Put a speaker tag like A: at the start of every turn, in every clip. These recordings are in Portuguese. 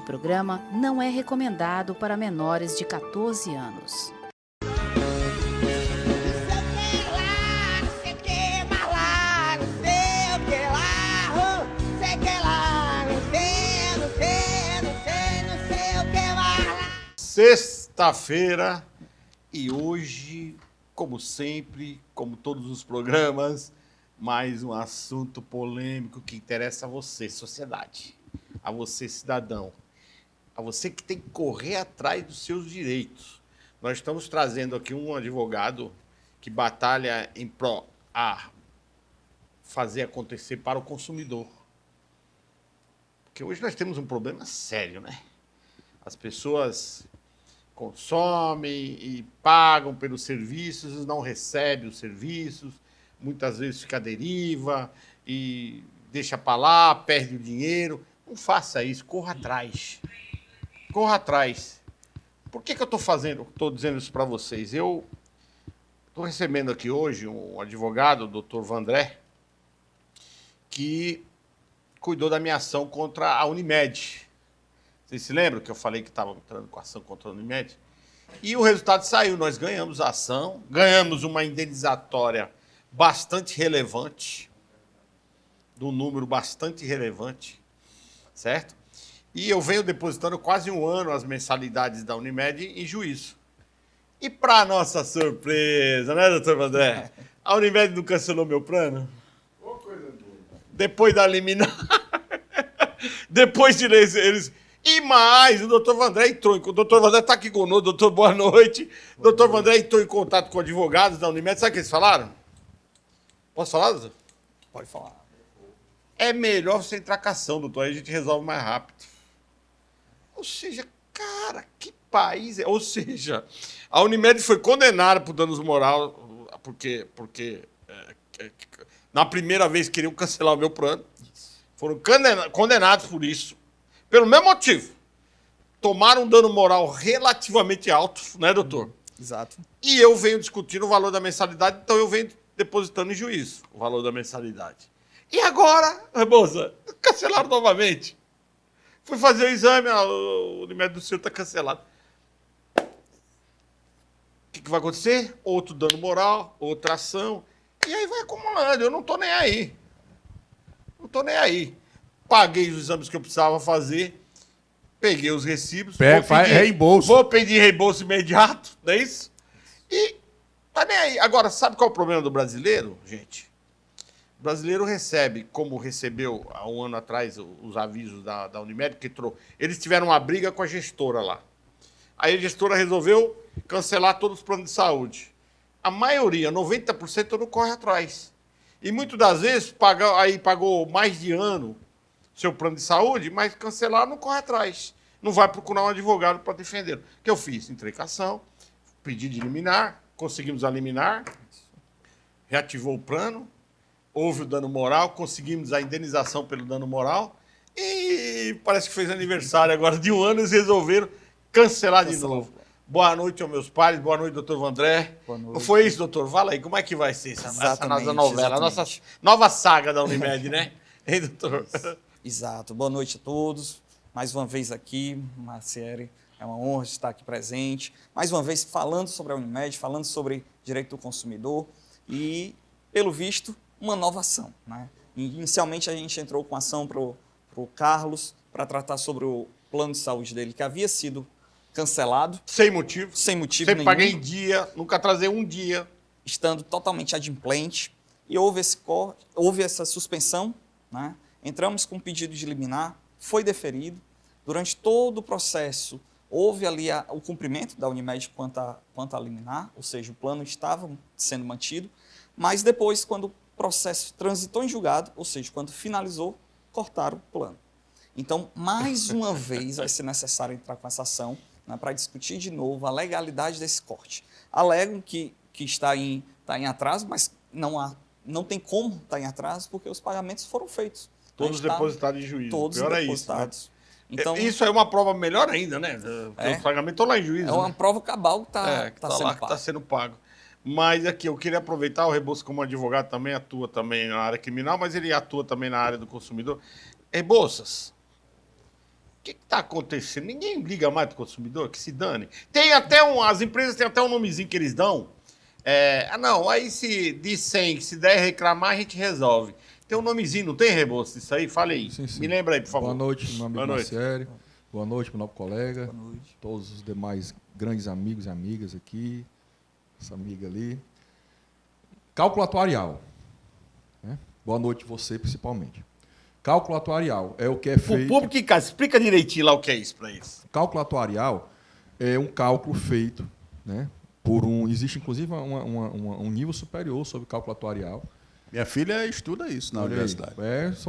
A: Este programa não é recomendado para menores de 14 anos.
B: Sexta-feira e hoje, como sempre, como todos os programas, mais um assunto polêmico que interessa a você, sociedade, a você, cidadão, a você que tem que correr atrás dos seus direitos. Nós estamos trazendo aqui um advogado que batalha em pró a fazer acontecer para o consumidor. Porque hoje nós temos um problema sério, né? As pessoas consomem e pagam pelos serviços, não recebem os serviços, muitas vezes fica à deriva e deixa para lá, perde o dinheiro. Não faça isso, corra atrás. Corra atrás. Por que eu estou dizendo isso para vocês? Eu estou recebendo aqui hoje um advogado, o doutor Vandré, que cuidou da minha ação contra a Unimed. Vocês se lembram que eu falei que estava entrando com a ação contra a Unimed? E o resultado saiu, nós ganhamos a ação, ganhamos uma indenizatória bastante relevante, de um número bastante relevante, certo? E eu venho depositando quase um ano as mensalidades da Unimed em juízo. E para nossa surpresa, né, doutor Vandré? A Unimed não cancelou meu plano?
C: Ô, coisa boa.
B: Depois da liminar, depois de eles... E mais, o doutor Vandré entrou, o doutor Vandré está aqui conosco, doutor, boa noite. O doutor Vandré entrou em contato com advogados da Unimed, sabe o que eles falaram? Posso falar, doutor?
C: Pode falar.
B: É melhor você entrar com a ação, doutor, aí a gente resolve mais rápido. Ou seja, cara, que país é? Ou seja, a Unimed foi condenada por danos morais, porque na primeira vez queriam cancelar o meu plano. Foram condenados por isso. Pelo mesmo motivo. Tomaram um dano moral relativamente alto, né, doutor?
C: Exato.
B: E eu venho discutindo o valor da mensalidade, então eu venho depositando em juízo o valor da mensalidade. E agora, Rebouça, cancelaram novamente. Fui fazer o exame, o Unimed do senhor está cancelado. O que vai acontecer? Outro dano moral, outra ação. E aí vai acumulando, eu não estou nem aí. Não estou nem aí. Paguei os exames que eu precisava fazer, peguei os recibos.
C: Reembolso.
B: Vou pedir reembolso imediato, não é isso? E tá nem aí. Agora, sabe qual é o problema do brasileiro, gente? O brasileiro recebe, como recebeu há um ano atrás os avisos da Unimed, que eles tiveram uma briga com a gestora lá. Aí a gestora resolveu cancelar todos os planos de saúde. A maioria, 90%, não corre atrás. E muitas das vezes pagou mais de ano seu plano de saúde, mas cancelar não corre atrás. Não vai procurar um advogado para defender. O que eu fiz? Entrei com ação, pedi de liminar, conseguimos a liminar, reativou o plano, houve o dano moral, conseguimos a indenização pelo dano moral e parece que fez aniversário agora de um ano e eles resolveram cancelar de novo. Boa noite aos meus pais, boa noite, doutor Vandré.
C: Boa noite.
B: Não foi isso, doutor? Fala aí, como é que vai ser essa nossa novela, a nossa
C: exatamente.
B: nova saga da Unimed, né? Hein, doutor?
C: Exato. Boa noite a todos. Mais uma vez aqui, Marciere, é uma honra estar aqui presente. Mais uma vez falando sobre a Unimed, falando sobre direito do consumidor e, pelo visto, uma nova ação, né? Inicialmente a gente entrou com ação para o Carlos para tratar sobre o plano de saúde dele, que havia sido cancelado.
B: Sem motivo.
C: Sem motivo
B: Sempre
C: nenhum.
B: paguei em dia, nunca atrasei um dia.
C: Estando totalmente adimplente. E houve essa suspensão, né? Entramos com um pedido de liminar, foi deferido. Durante todo o processo, houve ali o cumprimento da Unimed quanto a liminar, ou seja, o plano estava sendo mantido, mas depois, quando o processo transitou em julgado, ou seja, quando finalizou, cortaram o plano. Então, mais uma vez, vai ser necessário entrar com essa ação, né, para discutir de novo a legalidade desse corte. Alegam que está em atraso, mas não tem como estar em atraso, porque os pagamentos foram feitos.
B: Todos depositados em juízo.
C: Todos
B: Pior
C: depositados.
B: É isso, né?
C: Então,
B: isso é uma prova melhor ainda, né? Porque os pagamentos estão lá em juízo.
C: é uma prova cabal que
B: está sendo pago. Mas aqui, eu queria aproveitar, o Rebouça como advogado também atua também na área criminal, mas ele atua também na área do consumidor. Rebouças, que está acontecendo? Ninguém liga mais do consumidor, que se dane. As empresas têm até um nomezinho que eles dão. Não, aí se de 100, se der reclamar, a gente resolve. Tem um nomezinho, não tem, Rebouças, isso aí? Fale aí.
D: Sim.
B: Me lembra aí, por favor.
D: Boa noite, meu amigo Marcieri. Boa noite, meu novo colega.
C: Boa noite.
D: Todos os demais grandes amigos e amigas aqui. Essa amiga ali. Cálculo atuarial. Né? Boa noite você, principalmente. Cálculo atuarial é o que é feito...
B: O público que explica direitinho lá o que é isso para eles.
D: Cálculo atuarial é um cálculo feito, né, por existe inclusive um nível superior sobre cálculo atuarial.
E: Minha filha estuda isso na universidade.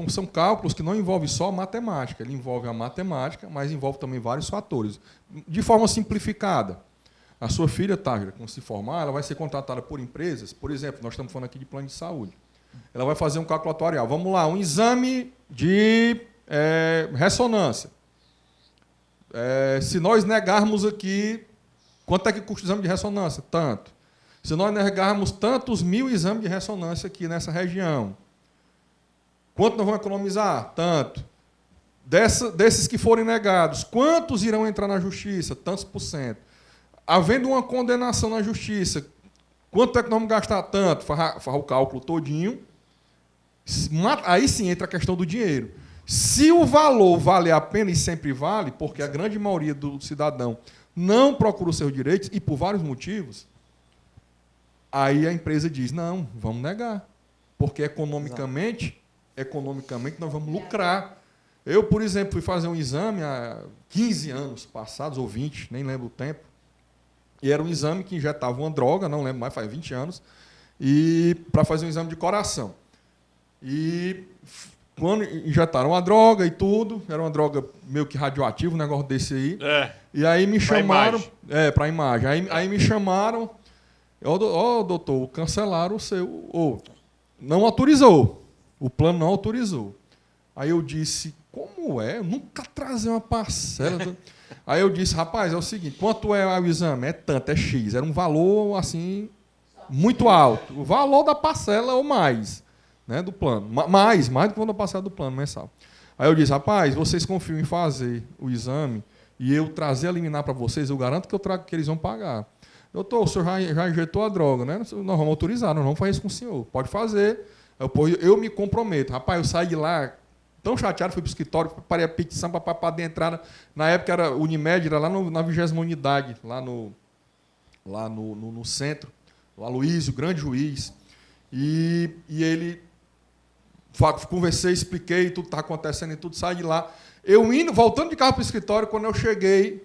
D: São cálculos que não envolvem só matemática, ele envolve a matemática, mas envolve também vários fatores. De forma simplificada, a sua filha, Tágira, quando se formar, ela vai ser contratada por empresas, por exemplo, nós estamos falando aqui de plano de saúde. Ela vai fazer um cálculo atuarial. Vamos lá, um exame de ressonância. Se nós negarmos aqui, quanto é que custa o exame de ressonância? Tanto. Se nós negarmos tantos 1000 exames de ressonância aqui nessa região, quanto nós vamos economizar? Tanto. Desses que forem negados, quantos irão entrar na justiça? Tantos por cento. Havendo uma condenação na justiça, quanto é que nós vamos gastar? Tanto. Faz o cálculo todinho. Aí sim entra a questão do dinheiro. Se o valor vale a pena, e sempre vale, porque a grande maioria do cidadão não procura os seus direitos, e por vários motivos, aí a empresa diz, não, vamos negar. Porque economicamente nós vamos lucrar. Eu, por exemplo, fui fazer um exame há 15 anos passados, ou 20, nem lembro o tempo, e era um exame que injetava uma droga, não lembro mais, faz 20 anos, e para fazer um exame de coração. E quando injetaram a droga e tudo, era uma droga meio que radioativa, um negócio desse aí. E aí me chamaram... para imagem. Aí me chamaram... doutor, cancelaram o seu... não autorizou. O plano não autorizou. Aí eu disse, como é? Eu nunca trazer uma parcela. Aí eu disse, rapaz, é o seguinte, quanto é o exame? É tanto, é X. Era um valor, assim, muito alto. O valor da parcela ou mais, né, do plano. Mais do que o da parcela do plano mensal. Aí eu disse, rapaz, vocês confiam em fazer o exame e eu trazer a liminar para vocês, eu garanto que eu trago que eles vão pagar. Doutor, o senhor já injetou a droga, né? Nós vamos autorizar, nós vamos fazer isso com o senhor. Pode fazer. Eu me comprometo. Rapaz, eu saí de lá tão chateado, fui para o escritório, preparei a petição para poder entrar. Na época, era Unimed, era lá na 20ª unidade, lá no centro, o Aloysio, grande juiz. E ele... Conversei, expliquei, tudo está acontecendo e tudo, saí de lá. Voltando de carro para o escritório, quando eu cheguei,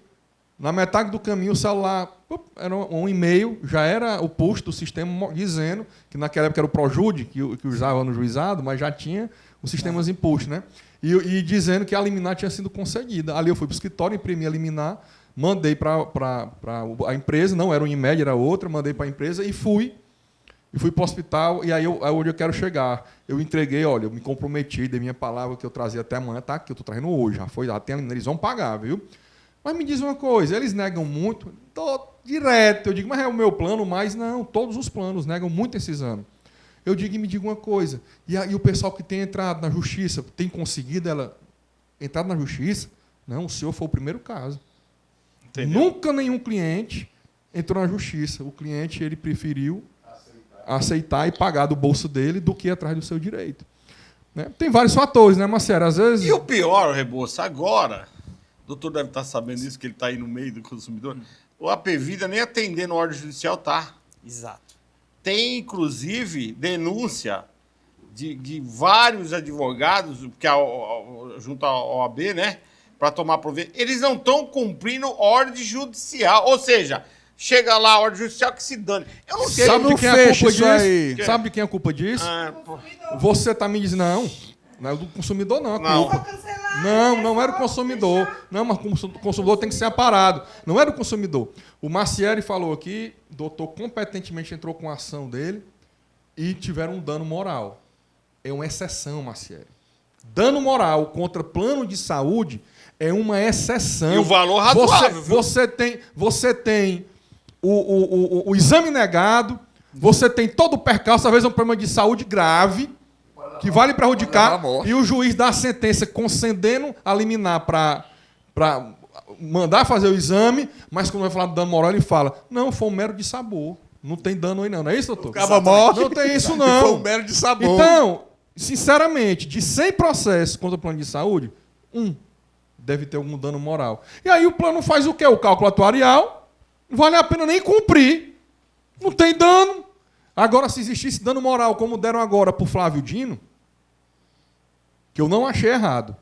D: na metade do caminho, o celular, era um e-mail, já era o post do sistema dizendo, que naquela época era o Projude, que usava no juizado, mas já tinha os sistemas imposto, né? E dizendo que a liminar tinha sido concedida. Ali eu fui para o escritório, imprimi a liminar, mandei para a empresa, não era um Unimed, era outra, mandei para a empresa e fui para o hospital, e aí onde eu quero chegar. Eu entreguei, olha, eu me comprometi, dei minha palavra que eu trazia até amanhã, tá? Que eu estou trazendo hoje, eles vão pagar, viu? Mas me diz uma coisa, eles negam muito, direto, eu digo, mas é o meu plano, mas não, todos os planos negam muito esse exame. Eu digo, e me diga uma coisa, e o pessoal que tem entrado na justiça, tem conseguido ela entrar na justiça? Não, o senhor foi o primeiro caso. Entendeu? Nunca nenhum cliente entrou na justiça. O cliente, ele preferiu aceitar e pagar do bolso dele do que ir atrás do seu direito. Né? Tem vários fatores, né, Marcelo? Às vezes...
B: E o pior, Rebouças, agora, o doutor deve estar sabendo isso, que ele está aí no meio do consumidor, o APVida nem atendendo a ordem judicial tá.
C: Exato.
B: Tem, inclusive, denúncia de vários advogados, junto à OAB, né, para tomar proveito. Eles não estão cumprindo ordem judicial, ou seja... Chega lá a ordem judicial que se dane. Eu não sei.
D: Sabe de quem é a culpa disso?
E: Aí.
D: Sabe de quem é a culpa disso? Você está me dizendo, não é do consumidor, não. Não era o consumidor. Não, mas o consumidor tem que ser aparado. Não era o consumidor. O Marcieri falou aqui, o doutor competentemente entrou com a ação dele e tiveram um dano moral. É uma exceção, Marcieri. Dano moral contra plano de saúde é uma exceção.
B: E o valor razoável.
D: Você tem o exame negado, você tem todo o percalço, às vezes é um problema de saúde grave, que vale prejudicar, e o juiz dá a sentença concedendo a liminar para para mandar fazer o exame, mas quando vai falar do dano moral, ele fala, não, foi um mero de sabor. Não tem dano aí não. Não é isso, doutor?
E: Acaba morte.
D: Não tem isso
E: Foi
D: não.
E: um mero de sabor.
D: Então, sinceramente, de 100 processos contra o plano de saúde, deve ter algum dano moral. E aí o plano faz o quê? O cálculo atuarial, não vale a pena nem cumprir. Não tem dano. Agora, se existisse dano moral, como deram agora para o Flávio Dino, que eu não achei errado.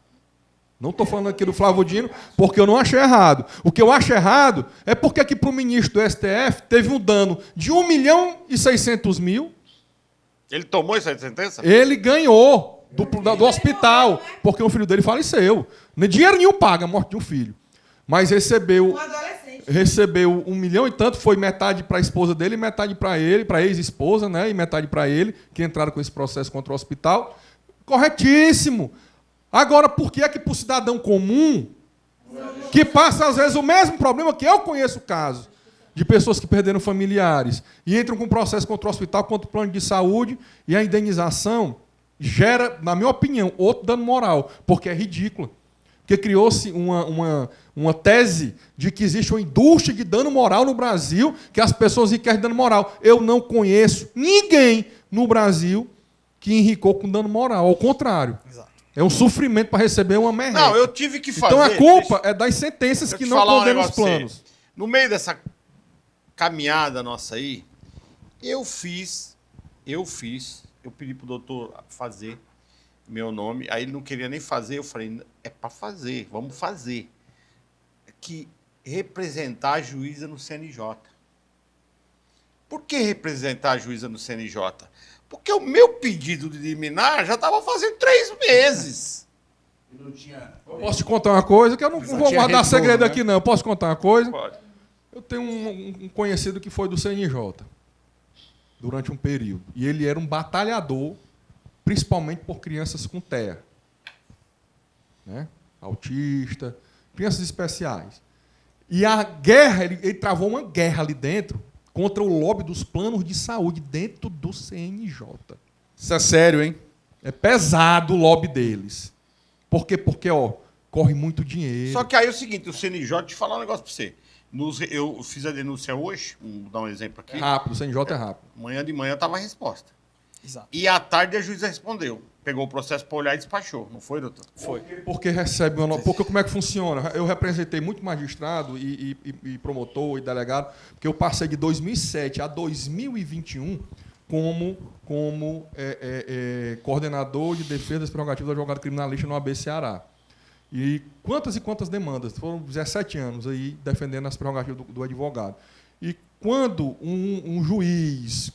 D: Não estou falando aqui do Flávio Dino, porque eu não achei errado. O que eu acho errado é porque aqui para o ministro do STF teve um dano de 1.600.000.
B: Ele tomou essa sentença?
D: Ele ganhou do hospital, porque o filho dele faleceu. Dinheiro nenhum paga a morte de um filho. Mas recebeu 1 milhão e tanto, foi metade para a esposa dele, metade para ele, para a ex-esposa, né? E metade para ele, que entraram com esse processo contra o hospital. Corretíssimo. Agora, por que é que para o cidadão comum, que passa às vezes o mesmo problema que eu conheço casos, de pessoas que perderam familiares, e entram com processo contra o hospital, contra o plano de saúde, e a indenização gera, na minha opinião, outro dano moral, porque é ridículo. Porque criou-se uma tese de que existe uma indústria de dano moral no Brasil, que as pessoas enriquecem de dano moral. Eu não conheço ninguém no Brasil que enricou com dano moral. Ao contrário.
C: Exato.
D: É um sofrimento para receber uma merda.
B: Não, eu tive que fazer...
D: Então a culpa é das sentenças que não condenam os planos.
B: No meio dessa caminhada nossa aí, eu pedi pro doutor fazer meu nome, aí ele não queria nem fazer, eu falei, é para fazer, vamos fazer. Que representar a juíza no CNJ. Por que representar a juíza no CNJ? Porque o meu pedido de liminar já estava fazendo 3 meses.
D: Eu posso te contar uma coisa, que eu não vou guardar segredo aqui, não. Eu posso contar uma coisa?
B: Pode.
D: Eu tenho um conhecido que foi do CNJ durante um período. E ele era um batalhador, principalmente por crianças com TEA. Né? Autista, crianças especiais. E a guerra, ele travou uma guerra ali dentro contra o lobby dos planos de saúde dentro do CNJ.
E: Isso é sério, hein?
D: É pesado o lobby deles. Por quê? Porque, corre muito dinheiro.
B: Só que aí é o seguinte, o CNJ, deixa eu falar um negócio para você. Eu fiz a denúncia hoje, vou dar um exemplo aqui.
D: Rápido, o CNJ é rápido.
B: Manhã de manhã estava a resposta.
C: Exato.
B: E à tarde a juíza respondeu. Pegou o processo para olhar e despachou. Não foi, doutor?
C: Foi.
D: Porque recebe uma... Porque como é que funciona? Eu representei muito magistrado e promotor e delegado, porque eu passei de 2007 a 2021 como coordenador de defesa das prerrogativas do advogado criminalista no AB Ceará. E quantas demandas? Foram 17 anos aí defendendo as prerrogativas do advogado. E quando um juiz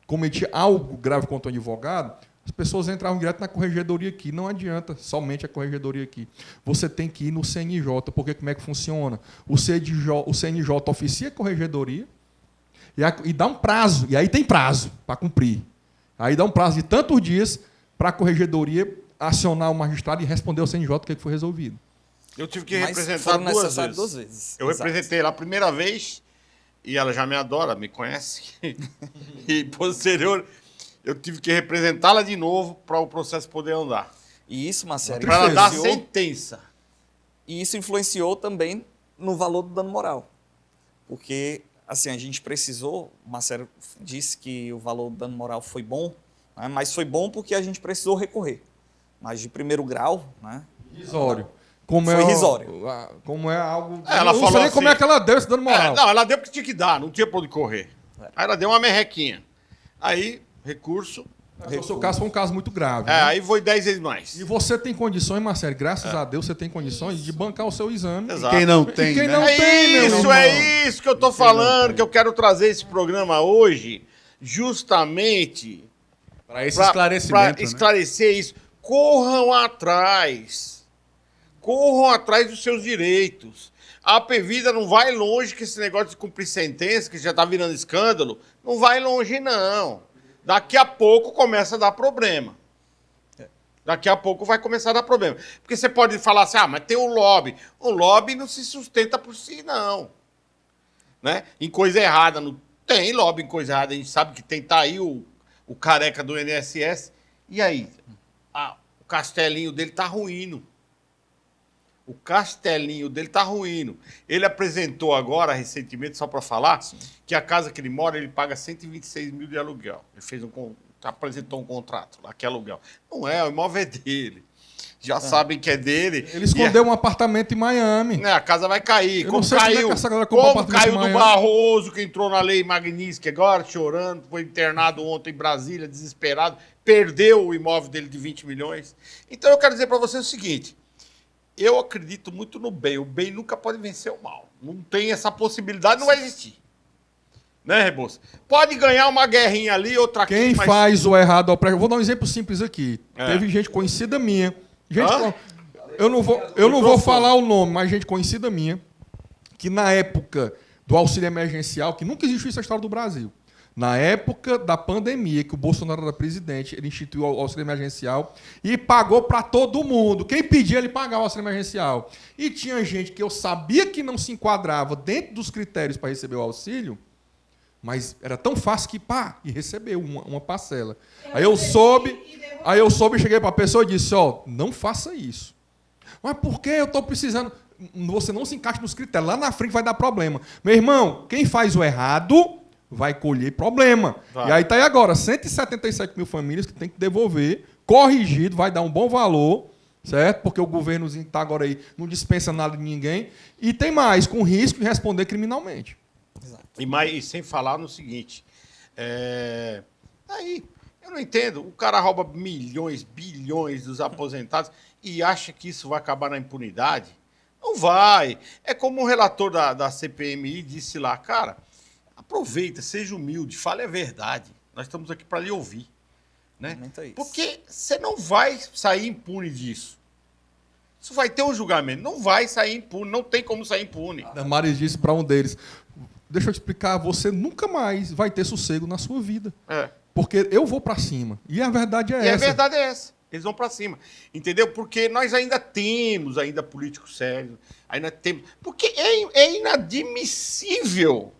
D: cometia algo grave contra o advogado, as pessoas entravam direto na corregedoria aqui. Não adianta somente a corregedoria aqui. Você tem que ir no CNJ, porque como é que funciona? O CNJ oficia a corregedoria e dá um prazo. E aí tem prazo para cumprir. Aí dá um prazo de tantos dias para a corregedoria acionar o magistrado e responder ao CNJ o que foi resolvido.
B: Eu tive que
C: Mas
B: representar
C: foram
B: duas
C: necessárias
B: vezes.
C: 2 vezes.
B: Eu
C: Exato.
B: representei ela a primeira vez e ela já me adora, me conhece. E posterior, eu tive que representá-la de novo para o processo poder andar.
C: E isso, Marcelo,
B: Para ela dar
C: influenciou,
B: sentença.
C: e isso influenciou também no valor do dano moral. Porque, assim, a gente precisou, o Marcelo disse que o valor do dano moral foi bom, né, mas foi bom porque a gente precisou recorrer. Mas de primeiro grau, né?
D: Irrisório.
C: Foi irrisório.
D: Como é algo...
B: Ela
D: eu não
B: falou
D: sei nem como é
B: assim,
D: que ela deu esse dano moral.
B: Não, ela deu porque tinha que dar, não tinha para onde correr. Aí ela deu uma merrequinha. Aí, recurso.
D: O seu caso foi um caso muito grave. Né?
B: Aí foi 10 vezes mais.
D: E você tem condições, Marcelo, graças a Deus você tem condições de bancar o seu exame.
B: Exato.
E: Quem não tem,
D: quem
E: né?
D: não tem, meu irmão.
B: É isso que eu tô falando, que eu quero trazer esse programa hoje, justamente
E: Para esse
B: para
E: esclarecimento, né?
B: esclarecer isso. Corram atrás. Corram atrás dos seus direitos. A Apevida não vai longe que esse negócio de cumprir sentença, que já está virando escândalo, não vai longe, não. Daqui a pouco começa a dar problema. Daqui a pouco vai começar a dar problema. Porque você pode falar assim, mas tem o lobby. O lobby não se sustenta por si, não. Né? Em coisa errada. Não tem lobby em coisa errada. A gente sabe que tem, tá aí o careca do INSS. E aí? O castelinho dele tá ruindo. O castelinho dele tá ruindo. Ele apresentou agora, recentemente, só para falar, que a casa que ele mora, ele paga 126 mil de aluguel. Ele fez apresentou um contrato lá, que é aluguel. Não é, o imóvel é dele. Já sabem que é dele.
D: Ele escondeu um apartamento em Miami.
B: A casa vai cair.
D: Eu
B: Como
D: não sei como é
B: caiu,
D: que essa galera compra
B: como
D: apartamento
B: caiu
D: em
B: do
D: Miami.
B: Barroso, que entrou na lei Magnitsky agora, chorando, foi internado ontem em Brasília, desesperado, perdeu o imóvel dele de 20 milhões. Então eu quero dizer para você o seguinte, eu acredito muito no bem. O bem nunca pode vencer o mal. Não tem essa possibilidade, não vai existir. Né, Rebouça? Pode ganhar uma guerrinha ali, outra aqui.
D: Quem
B: mas...
D: faz o errado ao prego... Vou dar um exemplo simples aqui.
B: É.
D: Teve gente conhecida minha. Gente,
B: Hã?
D: eu não vou falar o nome, mas gente conhecida minha, que na época do auxílio emergencial, que nunca existiu essa história do Brasil, na época da pandemia, que o Bolsonaro era presidente, ele instituiu o auxílio emergencial e pagou para todo mundo. Quem pedia, ele pagava o auxílio emergencial. E tinha gente que eu sabia que não se enquadrava dentro dos critérios para receber o auxílio, mas era tão fácil que, e recebeu uma parcela. Aí eu soube e cheguei para a pessoa e disse, não faça isso. Mas por que eu estou precisando? Você não se encaixa nos critérios. Lá na frente vai dar problema. Meu irmão, quem faz o errado vai colher problema.
B: Vai.
D: E aí está aí agora, 177 mil famílias que tem que devolver, corrigido, vai dar um bom valor, certo? Porque o governozinho está agora aí, não dispensa nada de ninguém. E tem mais, com risco de responder criminalmente.
B: E sem falar no seguinte, aí, eu não entendo, o cara rouba milhões, bilhões dos aposentados e acha que isso vai acabar na impunidade? Não vai. É como o relator da CPMI disse lá, cara, aproveita, seja humilde, fale a verdade. Nós estamos aqui para lhe ouvir. Né?
C: Isso.
B: Porque você não vai sair impune disso. Isso vai ter um julgamento. Não vai sair impune, não tem como sair impune.
D: A Damares disse para um deles, deixa eu te explicar, você nunca mais vai ter sossego na sua vida. Porque eu vou para cima. E a verdade é essa.
B: E a verdade é essa. Eles vão para cima. Entendeu? Porque nós ainda temos políticos sérios. Ainda temos. Porque é inadmissível.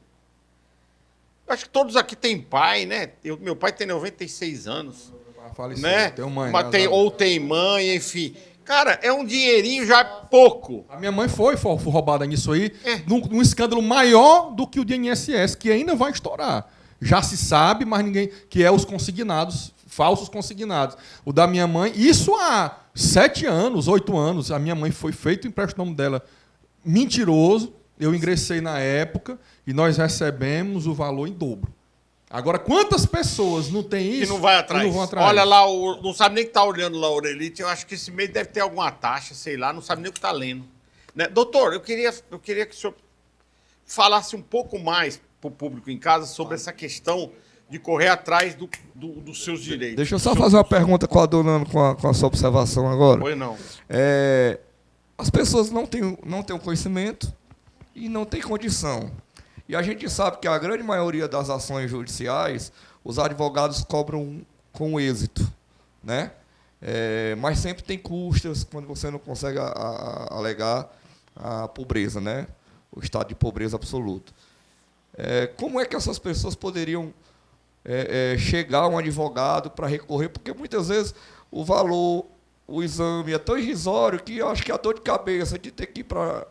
B: Eu acho que todos aqui têm pai, né? Meu pai tem 96 anos.
D: Faleceu,
B: né?
D: Tem mãe.
B: Ou tem mãe, enfim. Cara, é um dinheirinho já pouco.
D: A minha mãe foi roubada nisso aí, num escândalo maior do que o do INSS, que ainda vai estourar. Já se sabe, mas ninguém... Que é os consignados, falsos consignados. O da minha mãe, isso há 7 anos, 8 anos, a minha mãe foi feito o empréstimo dela mentiroso, eu ingressei na época e nós recebemos o valor em dobro. Agora, quantas pessoas não tem isso?
B: Que não vai atrás.
D: Não vão atrás.
B: Olha lá, não sabe nem que está olhando lá o Aurelite. Eu acho que esse mês deve ter alguma taxa, sei lá, não sabe nem o que está lendo. Né? Doutor, eu queria que o senhor falasse um pouco mais para o público em casa sobre essa questão de correr atrás dos seus direitos.
F: Deixa eu só fazer uma pergunta coadunando com a sua observação agora.
B: Pois não.
F: As pessoas não têm o conhecimento e não têm condição. E a gente sabe que a grande maioria das ações judiciais, os advogados cobram com êxito, né? Mas sempre tem custas quando você não consegue alegar a pobreza, né? O estado de pobreza absoluto. Como é que essas pessoas poderiam chegar a um advogado para recorrer? Porque muitas vezes o valor, o exame é tão irrisório que eu acho que a dor de cabeça de ter que ir para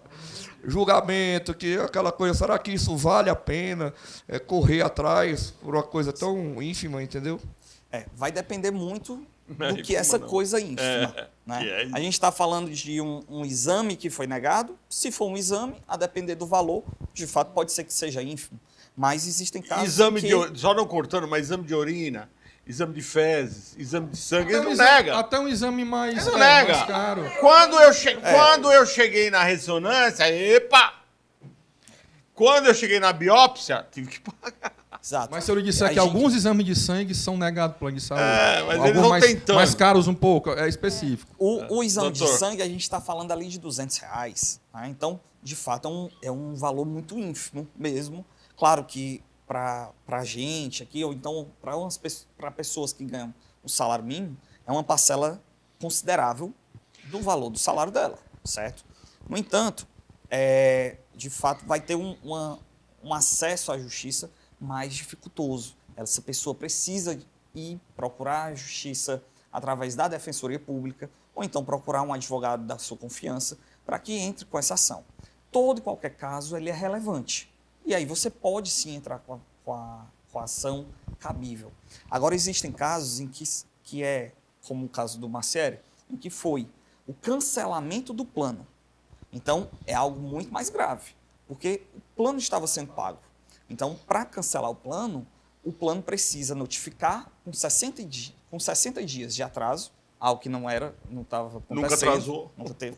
F: julgamento, que aquela coisa, será que isso vale a pena correr atrás por uma coisa tão ínfima, entendeu?
C: Vai depender muito do que essa coisa ínfima. Né? A gente está falando de um exame que foi negado. Se for um exame, a depender do valor, de fato pode ser que seja ínfimo. Mas existem casos
B: só não cortando, mas exame de urina, exame de fezes, exame de sangue, ele não nega.
D: Até um exame mais,
B: ele não nega.
D: Mais caro.
B: Quando eu cheguei na ressonância, quando eu cheguei na biópsia, tive que pagar.
C: Exato.
D: Mas se eu lhe disser que alguns exames de sangue são negados pelo plano de saúde.
B: Mas eles vão tentando.
D: Mais caros um pouco, é específico.
C: O exame de sangue, a gente está falando ali de R$200. Né? Então, de fato, é um valor muito ínfimo mesmo. Claro que para a gente aqui, ou então para pessoas que ganham o salário mínimo, é uma parcela considerável do valor do salário dela, certo? No entanto, de fato, vai ter um acesso à justiça mais dificultoso. Essa pessoa precisa ir procurar a justiça através da Defensoria Pública ou então procurar um advogado da sua confiança para que entre com essa ação. Todo e qualquer caso ele é relevante. E aí você pode sim entrar com a ação cabível. Agora, existem casos em que é, como o caso do Marcieri, em que foi o cancelamento do plano. Então, é algo muito mais grave, porque o plano estava sendo pago. Então, para cancelar o plano precisa notificar com 60 dias de atraso, algo que não estava acontecendo.
B: Nunca atrasou.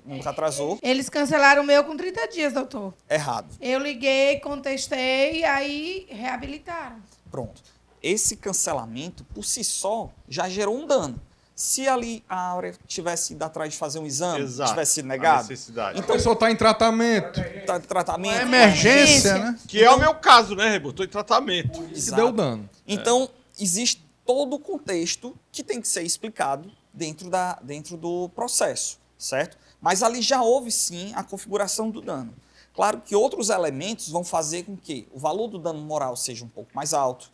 C: Nunca atrasou.
G: Eles cancelaram o meu com 30 dias, doutor.
C: Errado.
G: Eu liguei, contestei, aí reabilitaram.
C: Pronto. Esse cancelamento, por si só, já gerou um dano. Se ali a Áurea tivesse ido atrás de fazer um exame,
B: Exato.
C: tivesse sido
B: A
C: negado,
B: necessidade.
D: A pessoa está em tratamento.
C: tá, tratamento...
E: É emergência, né?
B: Que é o meu caso, né, Rebo? Estou em tratamento.
D: Que
C: Exato.
D: deu dano.
C: Então, existe todo o contexto que tem que ser explicado dentro do processo, certo? Mas ali já houve, sim, a configuração do dano. Claro que outros elementos vão fazer com que o valor do dano moral seja um pouco mais alto.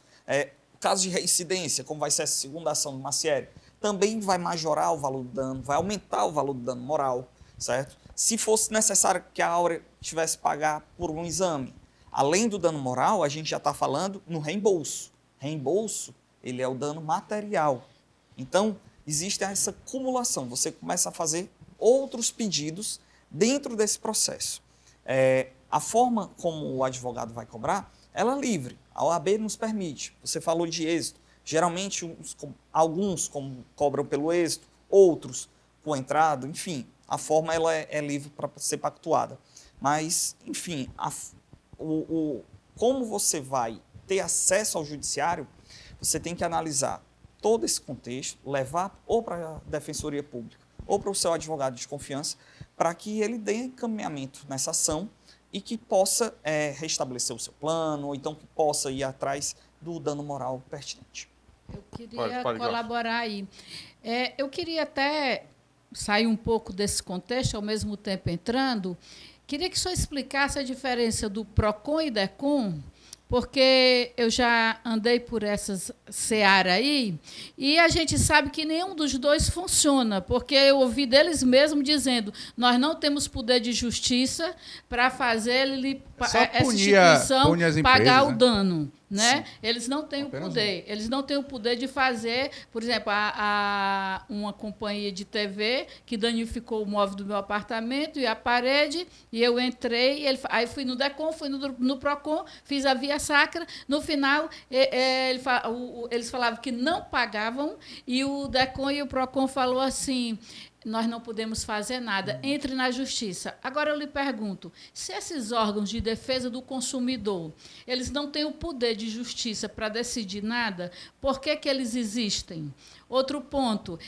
C: O caso de reincidência, como vai ser essa segunda ação do Marcieri, também vai majorar o valor do dano, vai aumentar o valor do dano moral, certo? Se fosse necessário que a Áurea tivesse que pagar por um exame, além do dano moral, a gente já está falando no reembolso. Reembolso, ele é o dano material. Então, existe essa acumulação. Você começa a fazer outros pedidos dentro desse processo. A forma como o advogado vai cobrar, ela é livre. A OAB nos permite. Você falou de êxito. Geralmente, alguns cobram pelo êxito, outros com entrada, enfim. A forma ela é livre para ser pactuada. Mas, enfim, como você vai ter acesso ao judiciário, você tem que analisar todo esse contexto, levar ou para a Defensoria Pública ou para o seu advogado de confiança, para que ele dê encaminhamento nessa ação e que possa restabelecer o seu plano, ou então que possa ir atrás do dano moral pertinente.
A: Eu queria
B: Pode,
A: colaborar aí. Eu queria até sair um pouco desse contexto, ao mesmo tempo entrando. Queria que o senhor explicasse a diferença do PROCON e DECON, porque eu já andei por essas seara aí, e a gente sabe que nenhum dos dois funciona, porque eu ouvi deles mesmos dizendo, nós não temos poder de justiça para fazer essa instituição
E: punir as empresas,
A: pagar
E: né?
A: o dano. Né?
C: Sim.
A: Eles não têm
D: Apenas
A: o poder. Eles não têm o poder de fazer, por exemplo, uma companhia de TV que danificou o móvel do meu apartamento e a parede, e eu entrei, aí fui no DECON, fui no PROCON, fiz a via sacra. No final, eles falavam que não pagavam, e o DECON e o PROCON falou assim: nós não podemos fazer nada, entre na justiça. Agora eu lhe pergunto, se esses órgãos de defesa do consumidor, eles não têm o poder de justiça para decidir nada, por que eles existem? Outro ponto,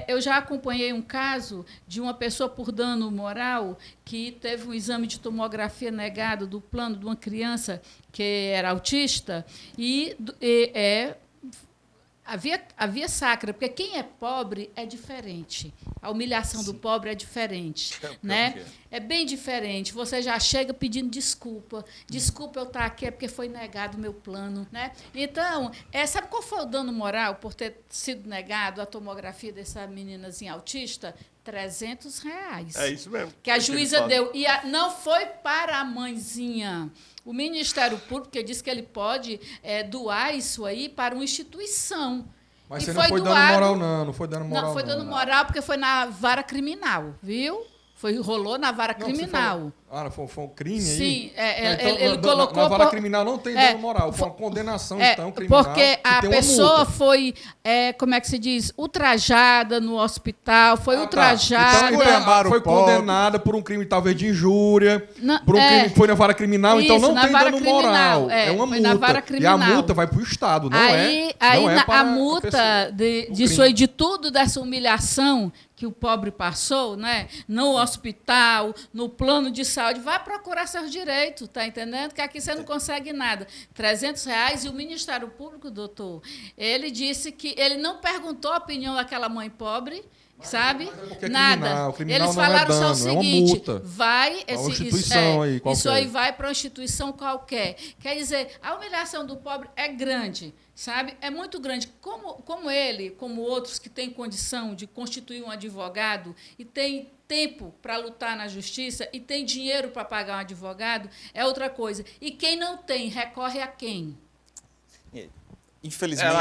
A: eu já acompanhei um caso de uma pessoa por dano moral que teve um exame de tomografia negado do plano de uma criança que era autista Havia sacra, porque quem é pobre é diferente. A humilhação do pobre é diferente. Né? É bem diferente. Você já chega pedindo desculpa. Desculpa eu estar aqui, é porque foi negado o meu plano. Né? Então, sabe qual foi o dano moral por ter sido negado a tomografia dessa meninazinha autista? R$300.
B: É isso mesmo.
A: Que a juíza deu. E não foi para a mãezinha. O Ministério Público disse que ele pode doar isso aí para uma instituição.
D: Mas
A: e
D: você não foi
A: doado,
D: dano moral, não. Não foi dano moral,
A: não. Foi dano moral porque foi na vara criminal, viu? Rolou na vara criminal.
D: Foi um crime aí?
A: Sim,
D: Então,
A: ele colocou...
D: Na vara criminal não tem dano moral, foi uma condenação, então, criminal.
A: Porque a pessoa foi, como é que se diz, ultrajada no hospital, foi ultrajada...
D: Então, foi condenada por um crime, talvez, de injúria, por um crime que foi na vara criminal, então não tem dano moral. É uma multa.
A: Na vara criminal.
D: E a multa vai para o Estado, não é
A: a multa disso aí, de tudo dessa humilhação que o pobre passou, né? No hospital, no plano de saúde, vai procurar seus direitos, tá entendendo? Que aqui você não consegue nada. R$300 e o Ministério Público, doutor, ele disse que ele não perguntou a opinião daquela mãe pobre, sabe?
D: porque é
A: Nada.
D: criminal. Criminal
A: Eles
D: não é
A: falaram só o
D: dano, é uma
A: seguinte:
D: multa.
A: vai
D: É uma
A: esse,
D: instituição aí,
A: isso
D: qualquer.
A: aí vai para uma instituição qualquer. Quer dizer, a humilhação do pobre é grande, sabe? É muito grande. Como ele, como outros que têm condição de constituir um advogado e tem tempo para lutar na justiça e tem dinheiro para pagar um advogado, é outra coisa. E quem não tem, recorre a quem?
C: Infelizmente.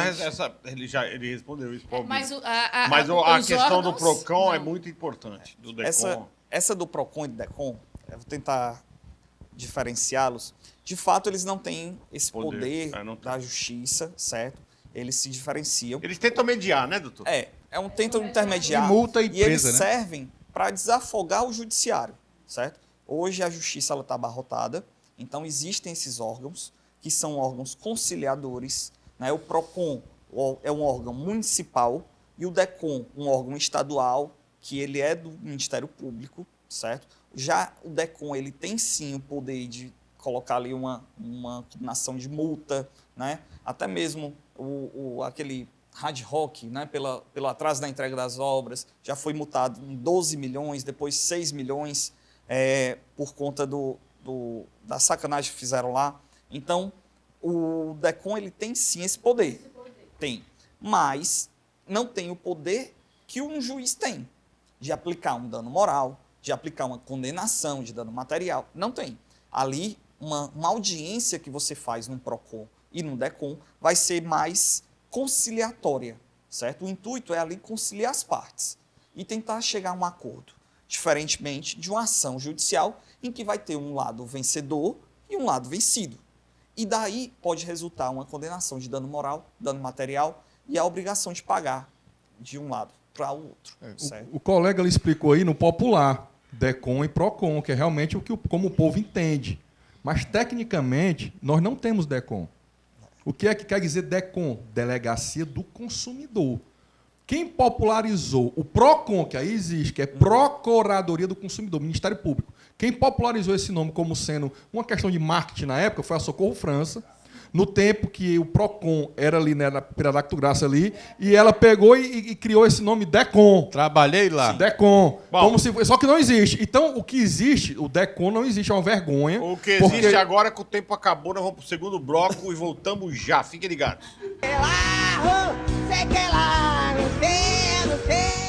B: Ele respondeu isso.
A: Mas
B: Mas a
A: os
B: questão do
A: órgãos,
B: PROCON é
A: não.
B: muito importante. Do DECOM.
C: Essa do PROCON e do DECOM, eu vou tentar diferenciá-los. De fato, eles não têm esse poder
B: não tem.
C: da justiça, certo? Eles se diferenciam.
B: Eles tentam mediar, né, doutor?
C: Tentam intermediar.
E: E multa a
C: e eles
E: empresa, né?
C: servem para desafogar o judiciário, certo? Hoje a justiça está abarrotada, então existem esses órgãos, que são órgãos conciliadores, né? O PROCON é um órgão municipal e o DECOM, um órgão estadual, que ele é do Ministério Público, certo? Já o DECOM, ele tem sim o poder de colocar ali uma combinação de multa, né? Até mesmo aquele Hard Rock, né? pelo atraso da entrega das obras, já foi multado em 12 milhões, depois 6 milhões, por conta da sacanagem que fizeram lá. Então, o DECOM, ele tem sim esse poder. Tem. Mas não tem o poder que um juiz tem de aplicar um dano moral, de aplicar uma condenação de dano material. Não tem. Ali, uma audiência que você faz num PROCON e num DECOM vai ser mais conciliatória, certo? O intuito é ali conciliar as partes e tentar chegar a um acordo, diferentemente de uma ação judicial em que vai ter um lado vencedor e um lado vencido. E daí pode resultar uma condenação de dano moral, dano material e a obrigação de pagar de um lado para o outro. Certo?
D: O colega ele explicou aí no popular, DECOM e PROCON, que é realmente como o povo entende. Mas, tecnicamente, nós não temos DECOM. O que é que quer dizer DECOM? Delegacia do Consumidor. Quem popularizou o PROCON, que aí existe, que é Procuradoria do Consumidor, Ministério Público, quem popularizou esse nome como sendo uma questão de marketing na época foi a Socorro França, no tempo que o PROCON era ali, né, na Piradacto Graça ali, e ela pegou e criou esse nome DECOM.
E: Trabalhei lá.
D: DECOM.
B: Bom.
D: Só que não existe. Então, o que existe, o DECOM não existe, é uma vergonha.
B: O que existe agora é que o tempo acabou, nós vamos pro segundo bloco e voltamos já. Fiquem ligados.
H: Sei que lá, não sei.